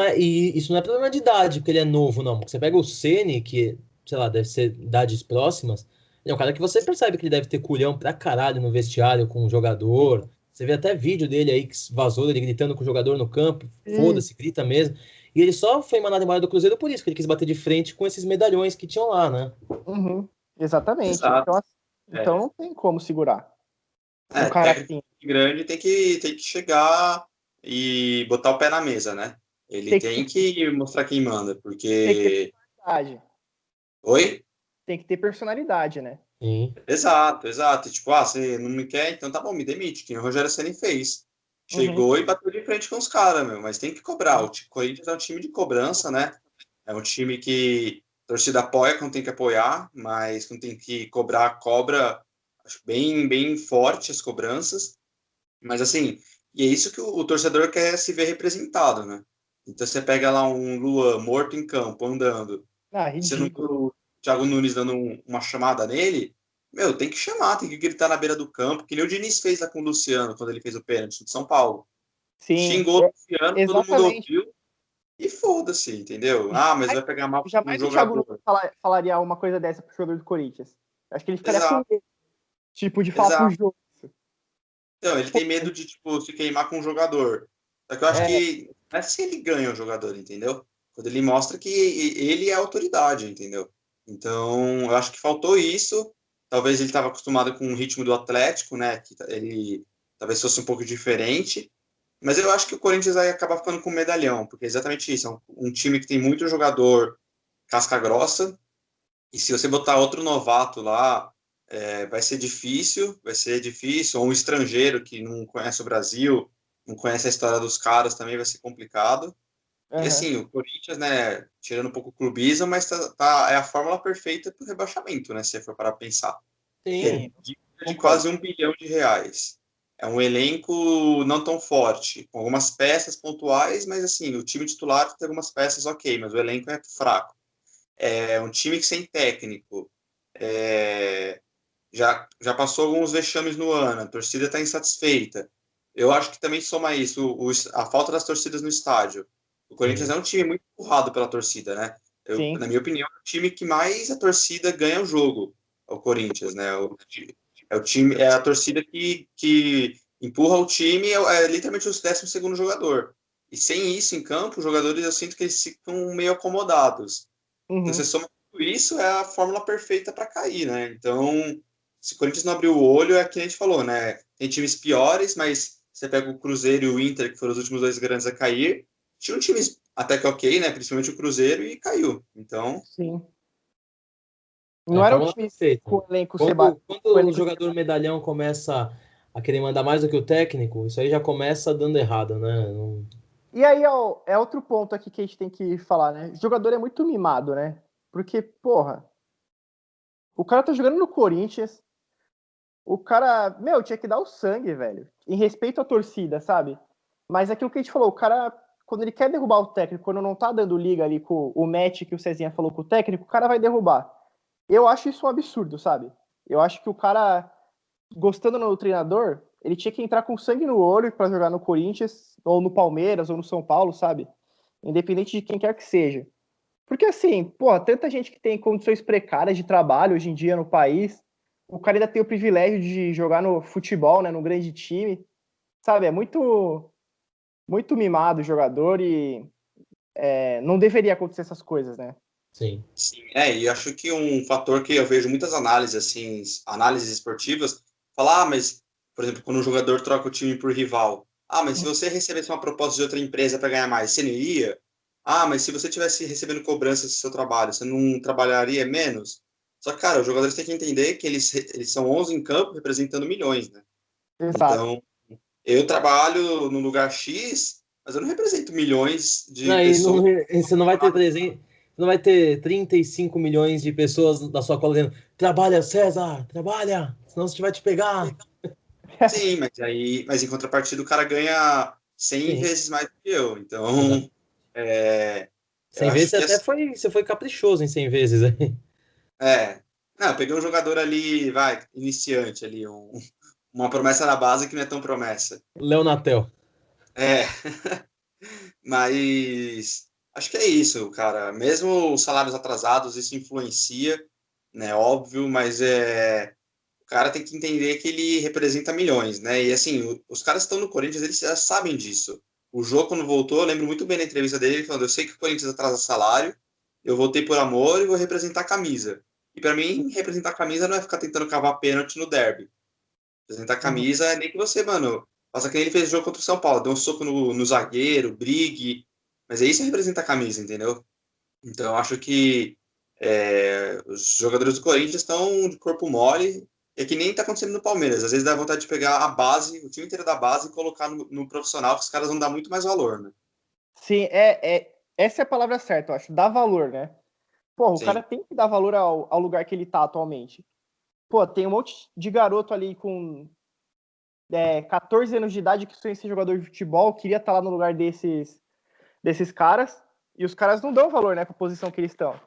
é problema de idade, porque ele é novo, não. Porque você pega o Ceni, que, sei lá, deve ser idades próximas, É um cara que você percebe que ele deve ter culhão pra caralho no vestiário com o jogador. Você vê até vídeo dele aí que vazou, ele gritando com o jogador no campo. Sim. Foda-se, grita mesmo. E ele só foi mandado embora do Cruzeiro por isso, que ele quis bater de frente com esses medalhões que tinham lá, né? Uhum. Exatamente. Então, Exato. então não tem como segurar um cara Técnico assim. grande tem que chegar e botar o pé na mesa, né? Ele Tem que tem ter, que mostrar quem manda, tem que ter porque. personalidade. Oi? Tem que ter personalidade, né? Sim. Exato, exato. Tipo, você não me quer, então tá bom, me demite, que nem o Rogério Ceni fez. Uhum. Chegou e bateu de frente com os caras, meu, mas tem que cobrar. O Corinthians é um time de cobrança, né? É um time que a torcida apoia quando tem que apoiar, mas quando tem que cobrar, cobra, acho bem, bem forte as cobranças. Mas assim, e é isso que o torcedor quer se ver representado, né? Então você pega lá um Luan morto em campo, andando, Ah, e você não vê ridículo. o Thiago Nunes dando uma chamada nele, meu, tem que chamar, tem que gritar na beira do campo, que nem o Diniz fez lá com o Luciano, quando ele fez o pênalti de São Paulo. Sim, Xingou o Luciano, todo mundo exatamente. ouviu, e foda-se, entendeu? Ah, mas vai pegar mal com um Jamais o Thiago Nunes jogador. falaria uma coisa dessa pro jogador do Corinthians. Acho que ele ficaria com Exato, medo, tipo, de falar pro exato. jogo. Então, ele tem medo de, tipo, se queimar com um jogador. Só que eu acho É, que não é se ele ganha o jogador, entendeu? Quando ele mostra que ele é autoridade, entendeu? Então, eu acho que faltou isso. Talvez ele estava acostumado com o ritmo do Atlético, né? Que ele talvez fosse um pouco diferente. Mas eu acho que o Corinthians vai acabar ficando com um medalhão, porque é exatamente isso. É um time que tem muito jogador casca grossa, e se você botar outro novato lá, vai ser difícil, ou um estrangeiro que não conhece o Brasil, não conhece a história dos caras, também vai ser complicado. E aham. assim, o Corinthians, né, tirando um pouco o clubismo, mas é a fórmula perfeita para o rebaixamento, né, se você for parar para pensar. Que é Sim. Sim, dívida de concordo. quase R$ 1 bilhão. É um elenco não tão forte, com algumas peças pontuais, mas assim, o time titular tem algumas peças ok, mas o elenco é fraco. É um time que sem técnico, é, já passou alguns vexames no ano, a torcida está insatisfeita. Eu acho que também soma isso, a falta das torcidas no estádio. O Corinthians Sim. é um time muito empurrado pela torcida, né? Sim. Na minha opinião, é o time que mais a torcida ganha o jogo, é o Corinthians, né? É o time, é a torcida que empurra o time, é literalmente o 12º jogador. E sem isso em campo, os jogadores eu sinto que eles ficam meio acomodados. Então, você Uhum. soma tudo isso, é a fórmula perfeita para cair, né? Então, se o Corinthians não abrir o olho, é que a gente falou, né? Tem times piores, mas você pega o Cruzeiro e o Inter, que foram os últimos dois grandes a cair, tinham times até que ok, né? Principalmente o Cruzeiro, e caiu. Então, Sim. É Não a era o fórmula time perfeita. com o elenco Quando, com o quando o elenco jogador medalhão começa a querer mandar mais do que o técnico, isso aí já começa dando errado, né? E aí é outro ponto aqui que a gente tem que falar, né? O jogador é muito mimado, né? Porque, porra, o cara tá jogando no Corinthians, o cara, meu, tinha que dar o sangue, velho. Em respeito à torcida, sabe? Mas aquilo que a gente falou, o cara, quando ele quer derrubar o técnico, quando não tá dando liga ali com o match que o Cezinha falou com o técnico, o cara vai derrubar. Eu acho isso um absurdo, sabe? Eu acho que o cara, gostando do treinador, ele tinha que entrar com sangue no olho para jogar no Corinthians, ou no Palmeiras, ou no São Paulo, sabe? Independente de quem quer que seja. Porque assim, pô, tanta gente que tem condições precárias de trabalho hoje em dia no país, o cara ainda tem o privilégio de jogar no futebol, né, no grande time, sabe? É muito mimado o jogador e não deveria acontecer essas coisas, né? Sim. sim, e acho que um fator que eu vejo muitas análises, assim, análises esportivas, falar, mas, por exemplo, quando um jogador troca o time por rival, mas se você recebesse uma proposta de outra empresa para ganhar mais, você não iria? Mas se você tivesse recebendo cobrança do seu trabalho, você não trabalharia menos? Só que, cara, os jogadores têm que entender que eles são 11 em campo representando milhões, né? Exato. Então, eu trabalho no lugar X, mas eu não represento milhões de Não, pessoas. você não vai ter 300, não vai ter 35 milhões de pessoas da sua cola dizendo: trabalha, César, trabalha, senão a gente vai te pegar. Sim, mas em contrapartida o cara ganha 100 Sim, vezes mais do que eu. exato. Então, eu 100 vezes acho você que até assim, você foi caprichoso em 100 vezes aí. não, eu peguei um jogador ali, vai, iniciante ali, uma promessa na base que não é tão promessa. Leonatel. É, mas acho que é isso, cara. Mesmo os salários atrasados, isso influencia. né? Óbvio, mas o cara tem que entender que ele representa milhões, né? E assim, os caras que estão no Corinthians, eles já sabem disso. O Jô, quando voltou, eu lembro muito bem na entrevista dele, ele falando, eu sei que o Corinthians atrasa salário, eu voltei por amor e vou representar a camisa. E para mim, representar a camisa não é ficar tentando cavar pênalti no derby. Representar a Uhum. camisa é nem que você, mano, faça que nem ele fez o jogo contra o São Paulo, deu um soco no zagueiro, brigue, mas é isso que representa a camisa, entendeu? Então, eu acho que os jogadores do Corinthians estão de corpo mole, é que nem está acontecendo no Palmeiras. Às vezes dá vontade de pegar a base, o time inteiro da base, e colocar no profissional, que os caras vão dar muito mais valor, né? Sim, essa é a palavra certa, eu acho. Dar valor, né? Pô, o cara Sim, tem que dar valor ao lugar que ele tá atualmente. Pô, tem um monte de garoto ali com 14 anos de idade que sonha em ser jogador de futebol, queria estar lá no lugar desses caras, e os caras não dão valor, né, pra posição que eles estão.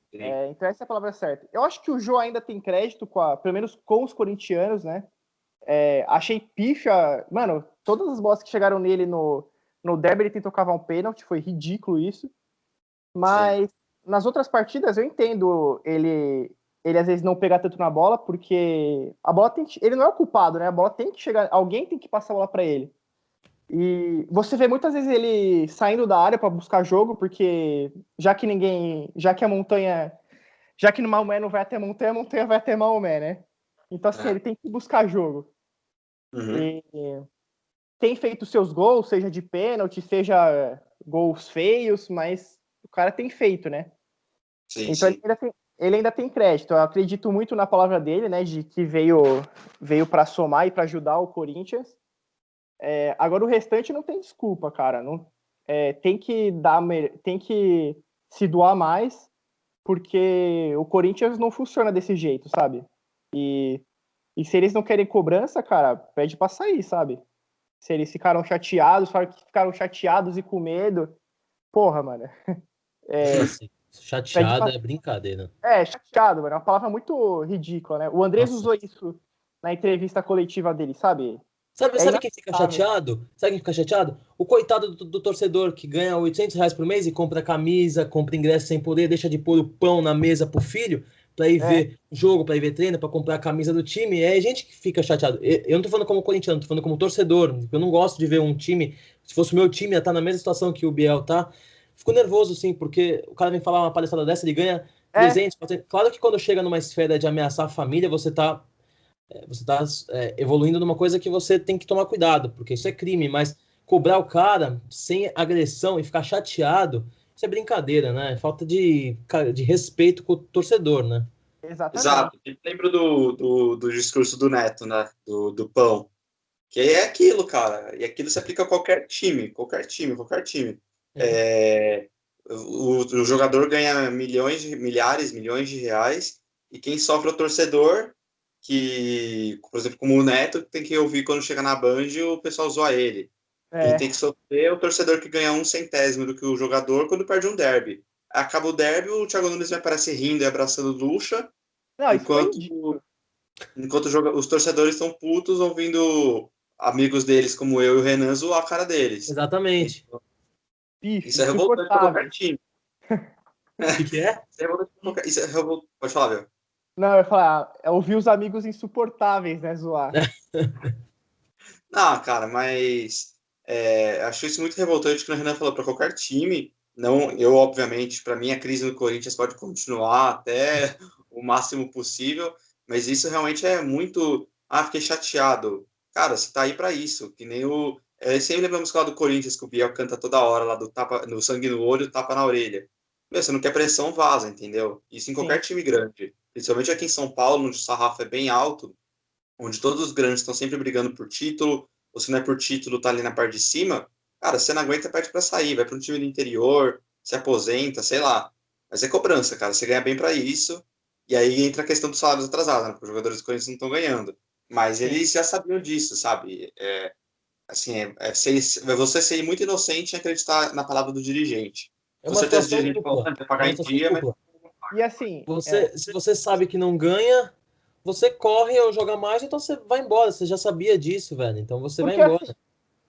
sim. Então essa é a palavra certa. Eu acho que o Jô ainda tem crédito, pelo menos com os corintianos, né? Achei pífia. Mano, todas as bolas que chegaram nele no derby, ele tentou cavar um pênalti, foi ridículo isso. Sim. Mas nas outras partidas eu entendo ele às vezes não pegar tanto na bola, porque a bola ele não é o culpado, né? A bola tem que chegar, alguém tem que passar a bola para ele. E você vê muitas vezes ele saindo da área para buscar jogo, porque já que a montanha, já que no Maomé não vai até a montanha vai até Maomé, né? Então assim, É. ele tem que buscar jogo. Uhum. E tem feito seus gols, seja de pênalti, seja gols feios, mas o cara tem feito, né? Sim, Então sim. ele ainda tem crédito. Eu acredito muito na palavra dele, né? De que veio para somar e para ajudar o Corinthians. Agora o restante não tem desculpa, cara. Não, tem que se doar mais, porque o Corinthians não funciona desse jeito, sabe? E, e se eles não querem cobrança, cara, pede para sair, sabe? Se eles falaram que ficaram chateados e com medo, porra, mano, Assim, pede chateado pra é brincadeira. chateado, mano. É uma palavra muito ridícula, né? O Andrés Nossa. usou isso na entrevista coletiva dele, sabe? É Sabe quem fica inaceitável. chateado? Sabe quem fica chateado? O coitado do torcedor que ganha R$ 800 por mês e compra camisa, compra ingresso sem poder, deixa de pôr o pão na mesa pro filho pra ir É, ver jogo, pra ir ver treino, pra comprar a camisa do time. É gente que fica chateado. Eu não tô falando como corintiano, tô falando como torcedor. Eu não gosto de ver um time. Se fosse o meu time, ia estar na mesma situação que o Biel tá. Fico nervoso, sim, porque o cara vem falar uma palestra dessa, ele ganha é, 300, 400. Claro que quando chega numa esfera de ameaçar a família, você está evoluindo numa coisa que você tem que tomar cuidado, porque isso é crime, mas cobrar o cara sem agressão e ficar chateado, isso é brincadeira, né? É falta de respeito com o torcedor, né? exatamente. Exato. Eu lembro do discurso do Neto, né? Do pão. Que é aquilo, cara. E aquilo se aplica a qualquer time, qualquer time, qualquer time. É. O jogador ganha milhares, milhões de reais, e quem sofre é o torcedor, que, por exemplo, como o Neto, tem que ouvir quando chega na Band o pessoal zoa ele. Quem tem É. que sofrer é o torcedor que ganha 1/100º do que o jogador quando perde um derby. Acaba o derby, o Thiago Nunes vai aparecer rindo e abraçando o Lucha, Não, isso foi enquanto ridículo. os torcedores estão putos ouvindo amigos deles, como eu e o Renan, zoar a cara deles. Exatamente. Então, Pífio, isso é revoltante para qualquer insuportável. time. O que que é? Isso é revoltante pra qualquer... Isso é revoltante... Pode falar, meu. Não, eu ia falar, ouvir os amigos insuportáveis, né, zoar. Não, cara, mas acho isso muito revoltante que o Renan falou para qualquer time. Não, eu, obviamente, para mim, a crise no Corinthians pode continuar até o máximo possível, mas isso realmente é muito. Ah, fiquei chateado. Cara, você tá aí para isso, que nem o. Sempre lembramos lá do Corinthians, que o Biel canta toda hora lá do tapa, no sangue no olho, tapa na orelha. Meu, você não quer pressão, vaza, entendeu? Isso em qualquer Sim, time grande. Principalmente aqui em São Paulo, onde o sarrafo é bem alto, onde todos os grandes estão sempre brigando por título, ou se não é por título, tá ali na parte de cima, cara, você não aguenta, pede para sair, vai para um time do interior, se aposenta, sei lá. Mas é cobrança, cara, você ganha bem para isso, e aí entra a questão dos salários atrasados, né, porque os jogadores do Corinthians não estão ganhando. Mas sim. eles já sabiam disso, sabe? Assim, é você ser muito inocente em acreditar na palavra do dirigente. É Com uma certeza o situação dirigente falou, dupla. ah, vai É pagar uma em situação dia, mas dupla. E assim, Se você sabe que não ganha, você corre ou joga mais, então você vai embora. Você já sabia disso, velho. Então você vai porque assim,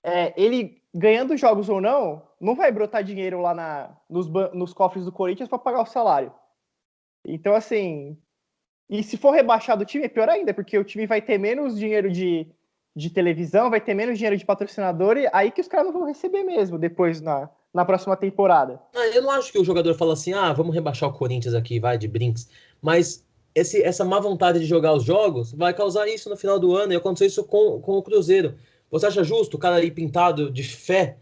embora. ele ganhando jogos ou não vai brotar dinheiro lá nos cofres do Corinthians para pagar o salário. Então, assim, E se for rebaixado o time, é pior ainda, porque o time vai ter menos dinheiro de televisão, vai ter menos dinheiro de patrocinador, e aí que os caras não vão receber mesmo depois na próxima temporada. Eu não acho que o jogador fala assim, vamos rebaixar o Corinthians aqui, vai, de brinks. Mas essa má vontade de jogar os jogos vai causar isso no final do ano, e aconteceu isso com o Cruzeiro. Você acha justo o cara ir pintado de fé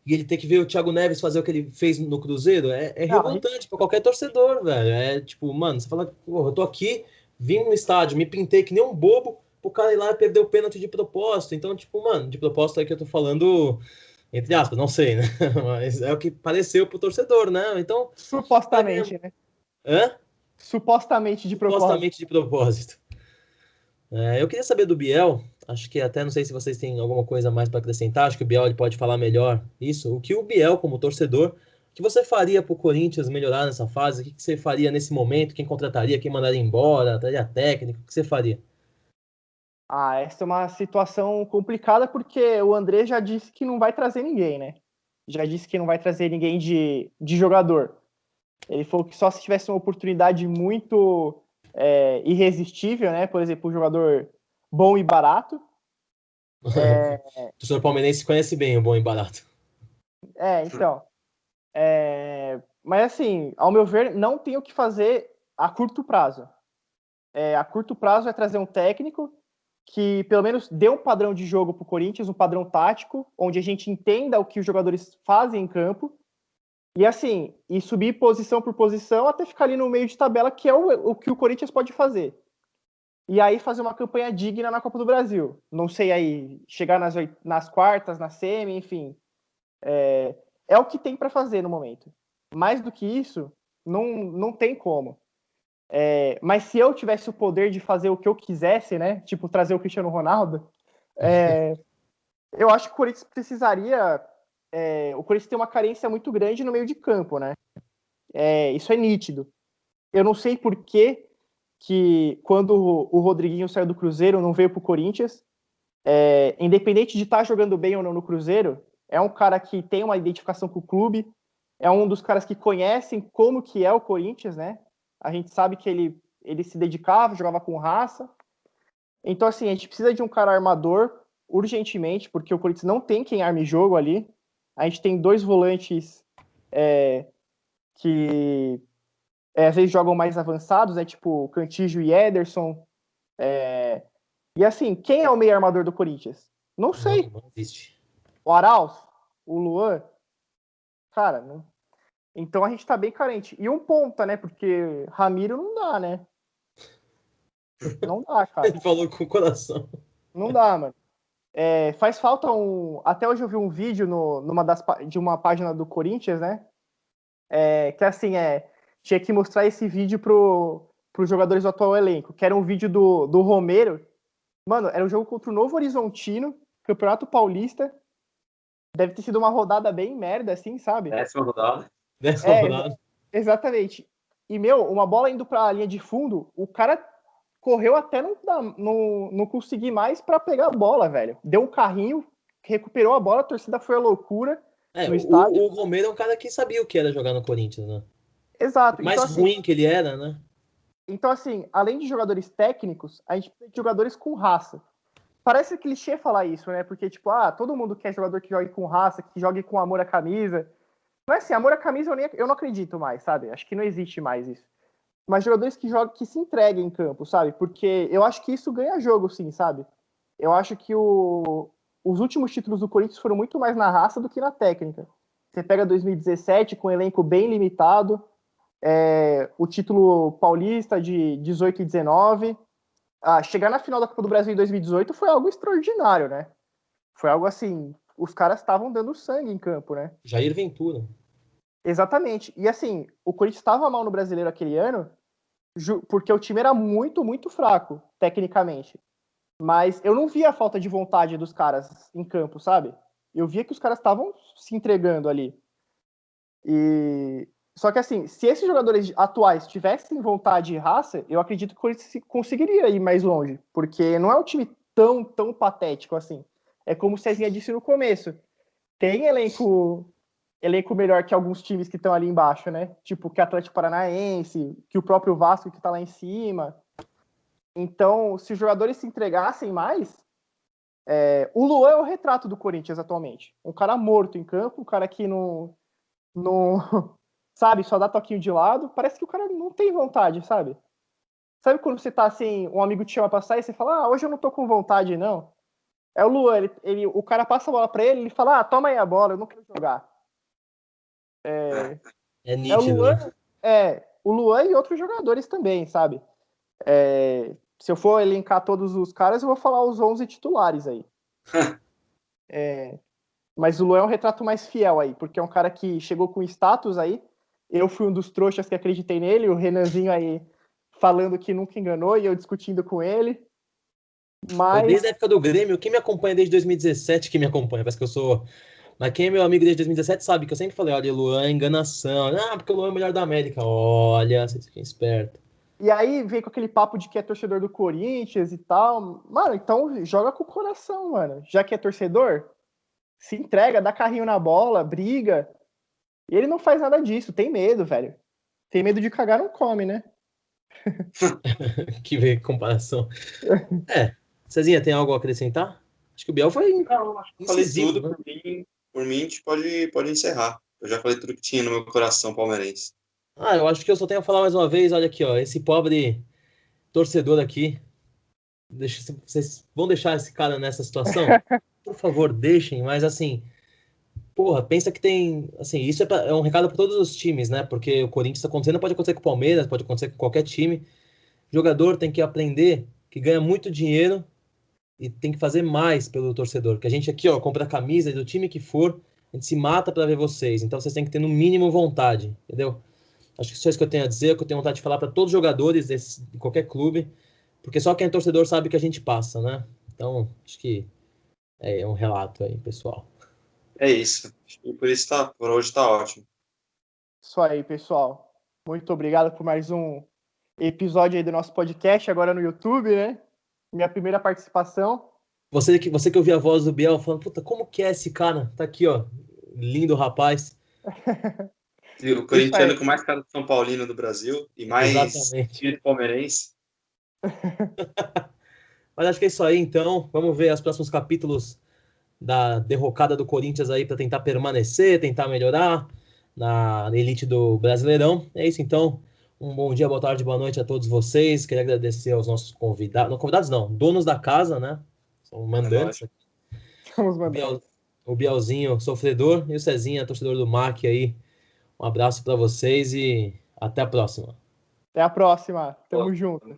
e ele ter que ver o Thiago Neves fazer o que ele fez no Cruzeiro? É Não, revoltante pra qualquer torcedor, velho. É tipo, mano, você fala, porra, eu tô aqui, vim no estádio, me pintei que nem um bobo, pro cara ir lá e perder o pênalti de propósito. Então, tipo, mano, de propósito é que eu tô falando, entre aspas, não sei, né? Mas é o que pareceu pro torcedor, né? Então, supostamente, né? hã? Supostamente de propósito. Supostamente de propósito. Eu queria saber do Biel, acho que até não sei se vocês têm alguma coisa mais para acrescentar, acho que o Biel ele pode falar melhor isso. O que o Biel, como torcedor, o que você faria para o Corinthians melhorar nessa fase? O que você faria nesse momento? Quem contrataria? Quem mandaria embora? Traria técnico? O que você faria? Essa é uma situação complicada porque o André já disse que não vai trazer ninguém, né? Já disse que não vai trazer ninguém de jogador. Ele falou que só se tivesse uma oportunidade muito irresistível, né? Por exemplo, um jogador bom e barato. O torcedor palmeirense conhece bem o bom e barato. Então. Mas assim, ao meu ver, não tem o que fazer a curto prazo. A curto prazo é trazer um técnico que pelo menos dê um padrão de jogo para o Corinthians, um padrão tático, onde a gente entenda o que os jogadores fazem em campo, e assim, e subir posição por posição até ficar ali no meio de tabela, que é o que o Corinthians pode fazer. E aí fazer uma campanha digna na Copa do Brasil. Não sei aí, chegar nas quartas, na semi, enfim. É o que tem para fazer no momento. Mais do que isso, não tem como. Mas se eu tivesse o poder de fazer o que eu quisesse, né? Tipo, trazer o Cristiano Ronaldo, eu acho que o Corinthians precisaria. O Corinthians tem uma carência muito grande no meio de campo, né? Isso é nítido. Eu não sei por que quando o Rodriguinho saiu do Cruzeiro, não veio pro Corinthians. Independente de estar jogando bem ou não no Cruzeiro, é um cara que tem uma identificação com o clube, é um dos caras que conhecem como que é o Corinthians, né? A gente sabe que ele se dedicava, jogava com raça. Então, assim, a gente precisa de um cara armador urgentemente, porque o Corinthians não tem quem arme jogo ali. A gente tem dois volantes que às vezes jogam mais avançados, né? Tipo Cantillo e Ederson. E assim, quem é o meio armador do Corinthians? Não sei. Não existe. O Arauz? O Luan? Cara, não. Então a gente tá bem carente. E um ponta, né? Porque Ramiro não dá, né? Não dá, cara. Ele falou com o coração. Não dá, mano. Faz falta Até hoje eu vi um vídeo de uma página do Corinthians, né? Que assim, tinha que mostrar esse vídeo pros jogadores do atual elenco, que era um vídeo do Romero. Mano, era um jogo contra o Novo Horizontino, Campeonato Paulista. Deve ter sido uma rodada bem merda, assim, sabe? 10ª rodada. 10ª rodada. Exatamente. E, uma bola indo pra linha de fundo, o cara correu até não conseguir mais para pegar a bola, velho. Deu um carrinho, recuperou a bola, a torcida foi à loucura no estádio. O Romero é um cara que sabia o que era jogar no Corinthians, né? Exato. Mais então, ruim que ele era, né? Então, assim, além de jogadores técnicos, a gente precisa de jogadores com raça. Parece clichê falar isso, né? Porque, tipo, todo mundo quer jogador que jogue com raça, que jogue com amor à camisa. Mas, assim, amor à camisa eu não acredito mais, sabe? Acho que não existe mais isso. Mas jogadores que jogam, que se entreguem em campo, sabe? Porque eu acho que isso ganha jogo, sim, sabe? Eu acho que os últimos títulos do Corinthians foram muito mais na raça do que na técnica. Você pega 2017 com um elenco bem limitado, o título paulista de 18 e 19. Chegar na final da Copa do Brasil em 2018 foi algo extraordinário, né? Foi algo assim, os caras estavam dando sangue em campo, né? Jair Ventura. Exatamente. E assim, o Corinthians estava mal no Brasileiro aquele ano, porque o time era muito, muito fraco, tecnicamente. Mas eu não via a falta de vontade dos caras em campo, sabe? Eu via que os caras estavam se entregando ali. Só que assim, se esses jogadores atuais tivessem vontade e raça, eu acredito que o Corinthians conseguiria ir mais longe. Porque não é um time tão patético assim. É como o Cezinha disse no começo. Tem elenco melhor que alguns times que estão ali embaixo, né? Tipo que Atlético Paranaense, que o próprio Vasco que tá lá em cima. Então, se os jogadores se entregassem mais, o Luan é o retrato do Corinthians atualmente. Um cara morto em campo, um cara que não sabe, só dá toquinho de lado. Parece que o cara não tem vontade, sabe? Sabe quando você tá assim, um amigo te chama pra sair e você fala, hoje eu não tô com vontade, não. É o Luan, o cara passa a bola pra ele fala, toma aí a bola, eu não quero jogar. É o nítido, Luan, né? o Luan e outros jogadores também, sabe? Se eu for elencar todos os caras, eu vou falar os 11 titulares aí. Mas o Luan é um retrato mais fiel aí, porque é um cara que chegou com status aí. Eu fui um dos trouxas que acreditei nele, o Renanzinho aí falando que nunca enganou e eu discutindo com ele. Mas... Desde a época do Grêmio, quem me acompanha desde 2017, que me acompanha, parece que eu sou... Mas quem é meu amigo desde 2017 sabe que eu sempre falei, olha, Luan, enganação. Porque o Luan é o melhor da América. Olha, vocês fiquem espertos. E aí vem com aquele papo de que é torcedor do Corinthians e tal. Mano, então joga com o coração, mano. Já que é torcedor, se entrega, dá carrinho na bola, briga. E ele não faz nada disso, tem medo, velho. Tem medo de cagar, não come, né? Que comparação. Cezinha, tem algo a acrescentar? Acho que o Biel foi Não, acho que falei incisivo, tudo. né? Por mim, a gente pode encerrar. Eu já falei tudo que tinha no meu coração palmeirense. Eu acho que eu só tenho a falar mais uma vez, olha aqui, ó, esse pobre torcedor aqui, vocês vão deixar esse cara nessa situação? Por favor, deixem, mas assim, porra, pensa que tem, assim, isso é um recado para todos os times, né? Porque o Corinthians está acontecendo, pode acontecer com o Palmeiras, pode acontecer com qualquer time. O jogador tem que aprender que ganha muito dinheiro e tem que fazer mais pelo torcedor. Que a gente aqui, ó, compra a camisa do time que for, a gente se mata para ver vocês. Então vocês têm que ter no mínimo vontade, entendeu? Acho que isso é isso que eu tenho a dizer, que eu tenho vontade de falar para todos os jogadores de qualquer clube, porque só quem é torcedor sabe o que a gente passa, né? Então, acho que é um relato aí, pessoal. É isso. E por hoje tá ótimo. Isso aí, pessoal. Muito obrigado por mais um episódio aí do nosso podcast, agora no YouTube, né? Minha primeira participação. Você que ouviu a voz do Biel falando, puta, como que é esse cara? Tá aqui, ó, lindo rapaz. E o Isso corintiano aí. com mais cara de São Paulino do Brasil e mais Exatamente. espírito palmeirense. Mas acho que é isso aí, então. Vamos ver os próximos capítulos da derrocada do Corinthians aí para tentar permanecer, tentar melhorar na elite do Brasileirão. É isso, então. Um bom dia, boa tarde, boa noite a todos vocês. Queria agradecer aos nossos convidados. Não, convidados não, donos da casa, né? São É mandantes. nóis. Vamos mandar. O Bielzinho, sofredor, e o Cezinha, torcedor do MAC aí. Um abraço para vocês e até a próxima. Até a próxima. Tamo junto.